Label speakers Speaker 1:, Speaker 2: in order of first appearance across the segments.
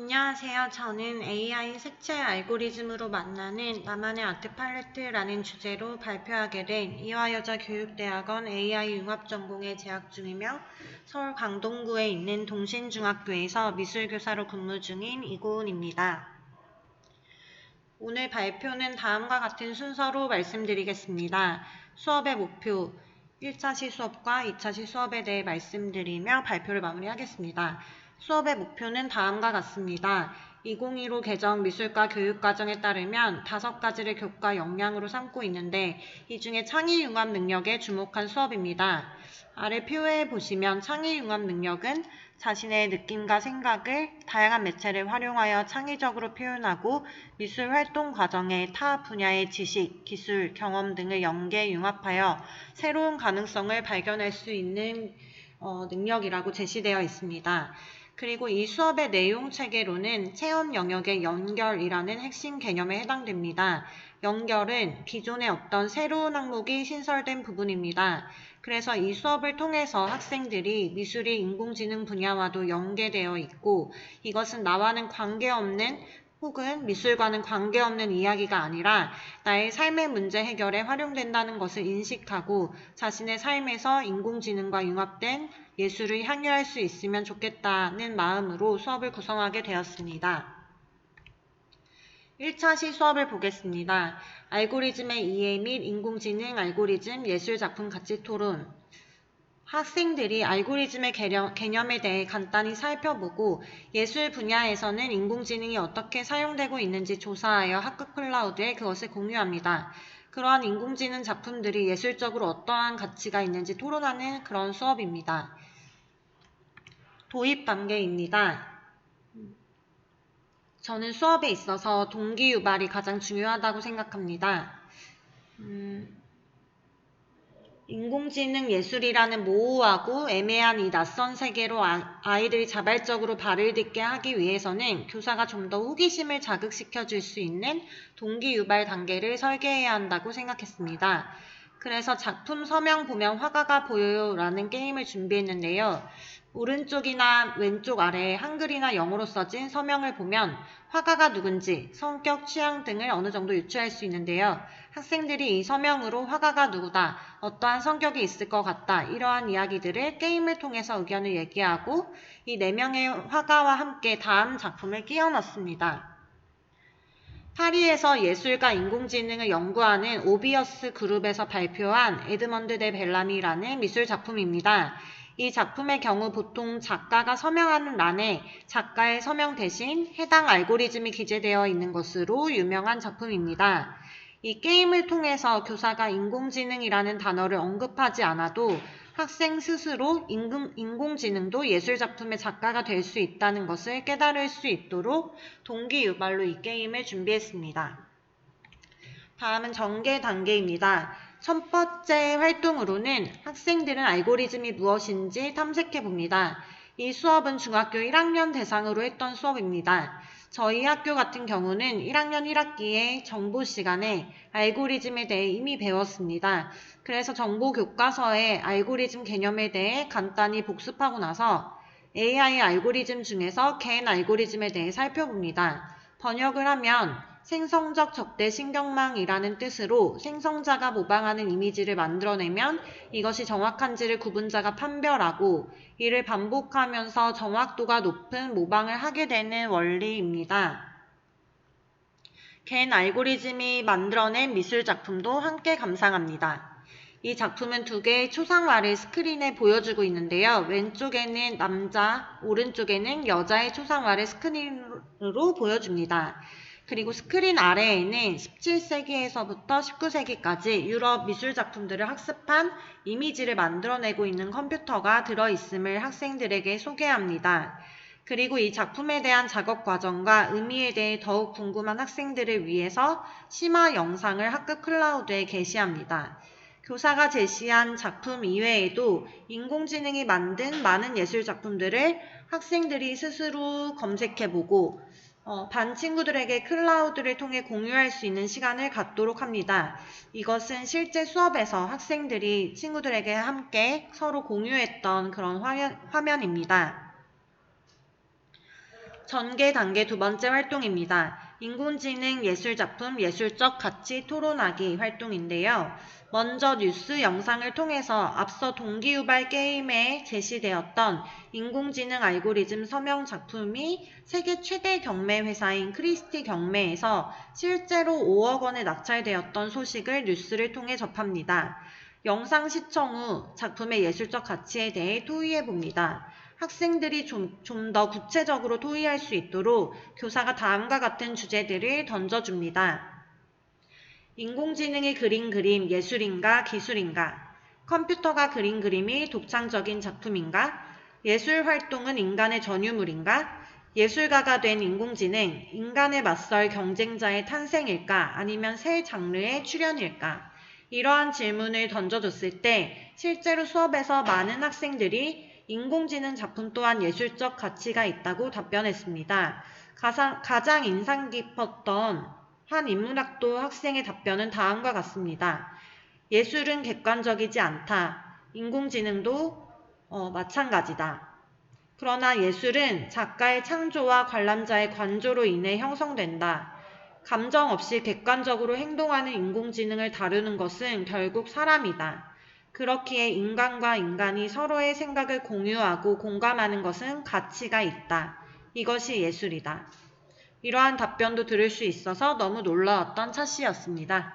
Speaker 1: 안녕하세요. 저는 AI 색채 알고리즘으로 만나는 나만의 아트 팔레트라는 주제로 발표하게 된 이화여자 교육대학원 AI 융합전공에 재학 중이며 서울 강동구에 있는 동신중학교에서 미술교사로 근무 중인 이고은입니다. 오늘 발표는 다음과 같은 순서로 말씀드리겠습니다. 수업의 목표, 1차 시수업과 2차 시수업에 대해 말씀드리며 발표를 마무리하겠습니다. 수업의 목표는 다음과 같습니다. 2015 개정 미술과 교육과정에 따르면 5가지를 교과 역량으로 삼고 있는데 이 중에 창의융합 능력에 주목한 수업입니다. 아래 표에 보시면 창의융합 능력은 자신의 느낌과 생각을 다양한 매체를 활용하여 창의적으로 표현하고 미술 활동 과정에 타 분야의 지식, 기술, 경험 등을 연계 융합하여 새로운 가능성을 발견할 수 있는 능력이라고 제시되어 있습니다. 그리고 이 수업의 내용 체계로는 체험 영역의 연결이라는 핵심 개념에 해당됩니다. 연결은 기존의 어떤 새로운 항목이 신설된 부분입니다. 그래서 이 수업을 통해서 학생들이 미술이 인공지능 분야와도 연계되어 있고 이것은 나와는 관계없는 혹은 미술과는 관계없는 이야기가 아니라 나의 삶의 문제 해결에 활용된다는 것을 인식하고 자신의 삶에서 인공지능과 융합된 예술을 향유할 수 있으면 좋겠다는 마음으로 수업을 구성하게 되었습니다. 1차 시수업을 보겠습니다. 알고리즘의 이해 및 인공지능 알고리즘 예술작품 가치 토론. 학생들이 알고리즘의 개념에 대해 간단히 살펴보고 예술 분야에서는 인공지능이 어떻게 사용되고 있는지 조사하여 학급 클라우드에 그것을 공유합니다. 그러한 인공지능 작품들이 예술적으로 어떠한 가치가 있는지 토론하는 그런 수업입니다. 도입 단계입니다. 저는 수업에 있어서 동기 유발이 가장 중요하다고 생각합니다. 인공지능 예술이라는 모호하고 애매한 이 낯선 세계로 아이들이 자발적으로 발을 딛게 하기 위해서는 교사가 좀 더 호기심을 자극시켜 줄 수 있는 동기 유발 단계를 설계해야 한다고 생각했습니다. 그래서 작품 서명 보면 화가가 보여요 라는 게임을 준비했는데요. 오른쪽이나 왼쪽 아래에 한글이나 영어로 써진 서명을 보면 화가가 누군지, 성격, 취향 등을 어느 정도 유추할 수 있는데요. 학생들이 이 서명으로 화가가 누구다, 어떠한 성격이 있을 것 같다, 이러한 이야기들을 게임을 통해서 의견을 얘기하고 이 4명의 화가와 함께 다음 작품을 끼워 넣습니다. 파리에서 예술과 인공지능을 연구하는 오비어스 그룹에서 발표한 에드먼드 데 벨라미라는 미술 작품입니다. 이 작품의 경우 보통 작가가 서명하는 란에 작가의 서명 대신 해당 알고리즘이 기재되어 있는 것으로 유명한 작품입니다. 이 게임을 통해서 교사가 인공지능이라는 단어를 언급하지 않아도 학생 스스로 인공지능도 예술작품의 작가가 될 수 있다는 것을 깨달을 수 있도록 동기 유발로 이 게임을 준비했습니다. 다음은 전개 단계입니다. 첫 번째 활동으로는 학생들은 알고리즘이 무엇인지 탐색해 봅니다. 이 수업은 중학교 1학년 대상으로 했던 수업입니다. 저희 학교 같은 경우는 1학년 1학기에 정보 시간에 알고리즘에 대해 이미 배웠습니다. 그래서 정보 교과서에 알고리즘 개념에 대해 간단히 복습하고 나서 AI 알고리즘 중에서 겐 알고리즘에 대해 살펴봅니다. 번역을 하면 생성적 적대 신경망이라는 뜻으로 생성자가 모방하는 이미지를 만들어내면 이것이 정확한지를 구분자가 판별하고 이를 반복하면서 정확도가 높은 모방을 하게 되는 원리입니다. 겐 알고리즘이 만들어낸 미술 작품도 함께 감상합니다. 이 작품은 2개의 초상화를 스크린에 보여주고 있는데요. 왼쪽에는 남자, 오른쪽에는 여자의 초상화를 스크린으로 보여줍니다. 그리고 스크린 아래에는 17세기에서부터 19세기까지 유럽 미술 작품들을 학습한 이미지를 만들어내고 있는 컴퓨터가 들어있음을 학생들에게 소개합니다. 그리고 이 작품에 대한 작업 과정과 의미에 대해 더욱 궁금한 학생들을 위해서 심화 영상을 학급 클라우드에 게시합니다. 교사가 제시한 작품 이외에도 인공지능이 만든 많은 예술 작품들을 학생들이 스스로 검색해보고 반 친구들에게 클라우드를 통해 공유할 수 있는 시간을 갖도록 합니다. 이것은 실제 수업에서 학생들이 친구들에게 함께 서로 공유했던 그런 화면입니다. 전개 단계 두 번째 활동입니다. 인공지능 예술작품 예술적 가치 토론하기 활동인데요. 먼저 뉴스 영상을 통해서 앞서 동기유발 게임에 제시되었던 인공지능 알고리즘 서명 작품이 세계 최대 경매 회사인 크리스티 경매에서 실제로 5억 원에 낙찰되었던 소식을 뉴스를 통해 접합니다. 영상 시청 후 작품의 예술적 가치에 대해 토의해봅니다. 학생들이 좀 더 구체적으로 토의할 수 있도록 교사가 다음과 같은 주제들을 던져줍니다. 인공지능이 그린 그림 예술인가 기술인가? 컴퓨터가 그린 그림이 독창적인 작품인가? 예술 활동은 인간의 전유물인가? 예술가가 된 인공지능, 인간에 맞설 경쟁자의 탄생일까? 아니면 새 장르의 출현일까? 이러한 질문을 던져줬을 때 실제로 수업에서 많은 학생들이 인공지능 작품 또한 예술적 가치가 있다고 답변했습니다. 가장 인상 깊었던 한 인문학도 학생의 답변은 다음과 같습니다. 예술은 객관적이지 않다. 인공지능도 마찬가지다. 그러나 예술은 작가의 창조와 관람자의 관조로 인해 형성된다. 감정 없이 객관적으로 행동하는 인공지능을 다루는 것은 결국 사람이다. 그렇기에 인간과 인간이 서로의 생각을 공유하고 공감하는 것은 가치가 있다. 이것이 예술이다. 이러한 답변도 들을 수 있어서 너무 놀라웠던 차 씨였습니다.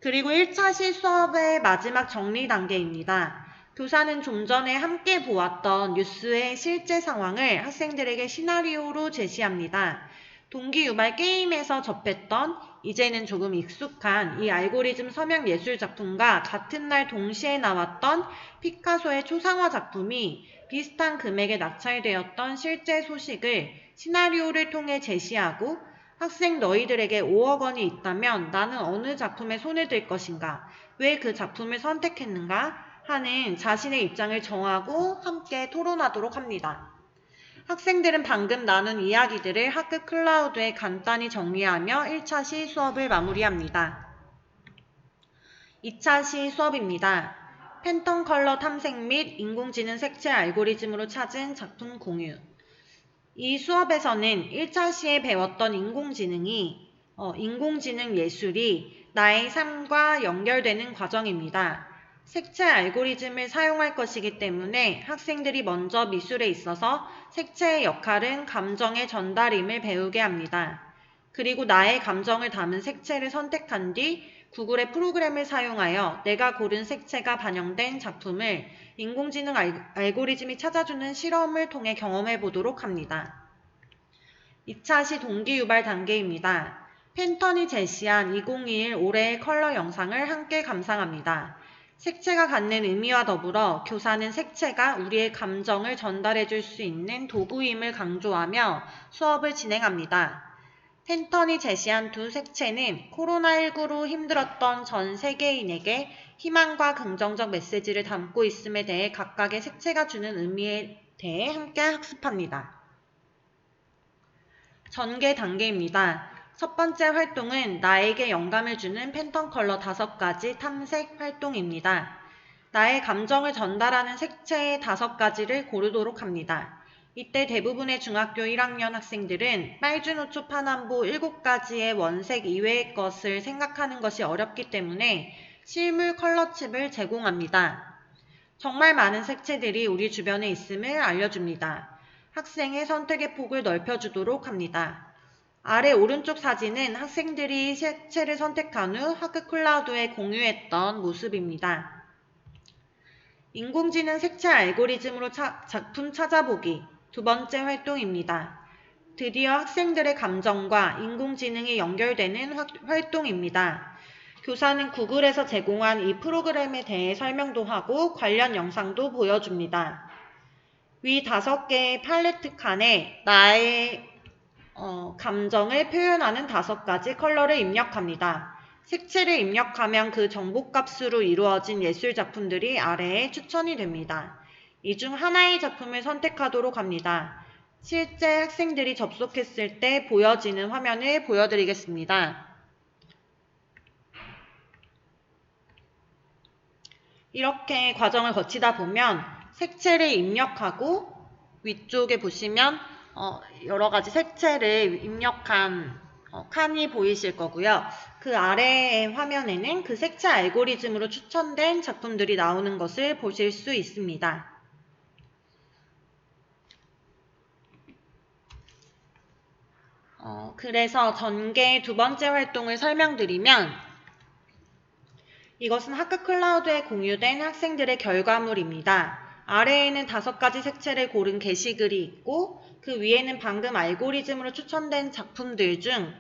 Speaker 1: 그리고 1차 시 수업의 마지막 정리 단계입니다. 교사는 좀 전에 함께 보았던 뉴스의 실제 상황을 학생들에게 시나리오로 제시합니다. 동기유발 게임에서 접했던 이제는 조금 익숙한 이 알고리즘 서명 예술 작품과 같은 날 동시에 나왔던 피카소의 초상화 작품이 비슷한 금액에 낙찰되었던 실제 소식을 시나리오를 통해 제시하고 학생 너희들에게 5억 원이 있다면 나는 어느 작품에 손을 들 것인가? 왜 그 작품을 선택했는가? 하는 자신의 입장을 정하고 함께 토론하도록 합니다. 학생들은 방금 나눈 이야기들을 학급 클라우드에 간단히 정리하며 1차 시 수업을 마무리합니다. 2차 시 수업입니다. 팬텀 컬러 탐색 및 인공지능 색채 알고리즘으로 찾은 작품 공유. 이 수업에서는 1차 시에 배웠던 인공지능 예술이 나의 삶과 연결되는 과정입니다. 색채 알고리즘을 사용할 것이기 때문에 학생들이 먼저 미술에 있어서 색채의 역할은 감정의 전달임을 배우게 합니다. 그리고 나의 감정을 담은 색채를 선택한 뒤 구글의 프로그램을 사용하여 내가 고른 색채가 반영된 작품을 인공지능 알고리즘이 찾아주는 실험을 통해 경험해 보도록 합니다. 2차 시 동기유발 단계입니다. 팬턴이 제시한 2021 올해의 컬러 영상을 함께 감상합니다. 색채가 갖는 의미와 더불어 교사는 색채가 우리의 감정을 전달해 줄 수 있는 도구임을 강조하며 수업을 진행합니다. 팬턴이 제시한 두 색채는 코로나19로 힘들었던 전 세계인에게 희망과 긍정적 메시지를 담고 있음에 대해 각각의 색채가 주는 의미에 대해 함께 학습합니다. 전개 단계입니다. 첫 번째 활동은 나에게 영감을 주는 팬텀 컬러 5가지 탐색 활동입니다. 나의 감정을 전달하는 색채의 5가지를 고르도록 합니다. 이때 대부분의 중학교 1학년 학생들은 빨주노초 파남보 7가지의 원색 이외의 것을 생각하는 것이 어렵기 때문에 실물 컬러칩을 제공합니다. 정말 많은 색채들이 우리 주변에 있음을 알려줍니다. 학생의 선택의 폭을 넓혀주도록 합니다. 아래 오른쪽 사진은 학생들이 색채를 선택한 후 학급 클라우드에 공유했던 모습입니다. 인공지능 색채 알고리즘으로 작품 찾아보기 두 번째 활동입니다. 드디어 학생들의 감정과 인공지능이 연결되는 활동입니다. 교사는 구글에서 제공한 이 프로그램에 대해 설명도 하고 관련 영상도 보여줍니다. 위 5개의 팔레트 칸에 나의 감정을 표현하는 5가지 컬러를 입력합니다. 색채를 입력하면 그 정보값으로 이루어진 예술작품들이 아래에 추천이 됩니다. 이 중 하나의 작품을 선택하도록 합니다. 실제 학생들이 접속했을 때 보여지는 화면을 보여드리겠습니다. 이렇게 과정을 거치다 보면 색채를 입력하고 위쪽에 보시면 여러 가지 색채를 입력한 칸이 보이실 거고요. 그 아래의 화면에는 그 색채 알고리즘으로 추천된 작품들이 나오는 것을 보실 수 있습니다. 그래서 전개 두 번째 활동을 설명드리면 이것은 학급 클라우드에 공유된 학생들의 결과물입니다. 아래에는 5가지 색채를 고른 게시글이 있고 그 위에는 방금 알고리즘으로 추천된 작품들 중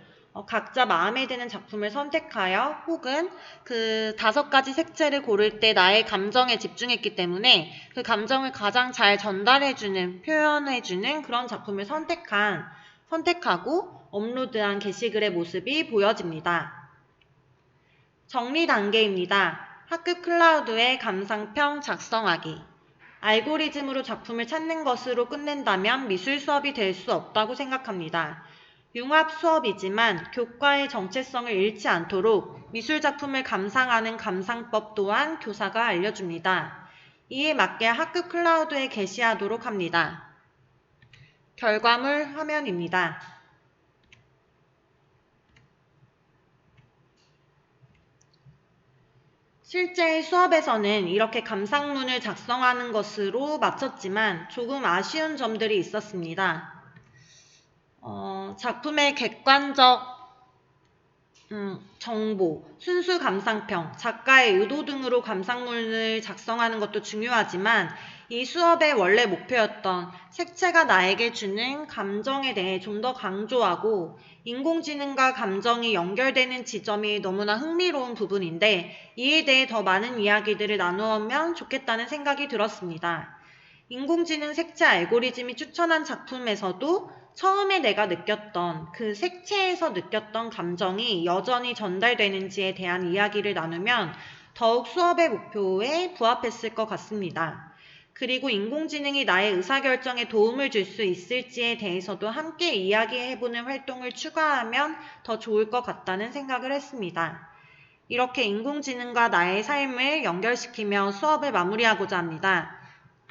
Speaker 1: 각자 마음에 드는 작품을 선택하여 혹은 그 5가지 색채를 고를 때 나의 감정에 집중했기 때문에 그 감정을 가장 잘 전달해주는, 표현해주는 그런 작품을 선택하고 업로드한 게시글의 모습이 보여집니다. 정리 단계입니다. 학급 클라우드의 감상평 작성하기. 알고리즘으로 작품을 찾는 것으로 끝낸다면 미술 수업이 될 수 없다고 생각합니다. 융합 수업이지만 교과의 정체성을 잃지 않도록 미술 작품을 감상하는 감상법 또한 교사가 알려줍니다. 이에 맞게 학급 클라우드에 게시하도록 합니다. 결과물 화면입니다. 실제 수업에서는 이렇게 감상문을 작성하는 것으로 마쳤지만 조금 아쉬운 점들이 있었습니다. 작품의 객관적 정보, 순수 감상평, 작가의 의도 등으로 감상문을 작성하는 것도 중요하지만 이 수업의 원래 목표였던 색채가 나에게 주는 감정에 대해 좀 더 강조하고 인공지능과 감정이 연결되는 지점이 너무나 흥미로운 부분인데 이에 대해 더 많은 이야기들을 나누면 좋겠다는 생각이 들었습니다. 인공지능 색채 알고리즘이 추천한 작품에서도 처음에 내가 느꼈던 그 색채에서 느꼈던 감정이 여전히 전달되는지에 대한 이야기를 나누면 더욱 수업의 목표에 부합했을 것 같습니다. 그리고 인공지능이 나의 의사결정에 도움을 줄 수 있을지에 대해서도 함께 이야기해보는 활동을 추가하면 더 좋을 것 같다는 생각을 했습니다. 이렇게 인공지능과 나의 삶을 연결시키며 수업을 마무리하고자 합니다.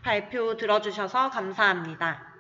Speaker 1: 발표 들어주셔서 감사합니다.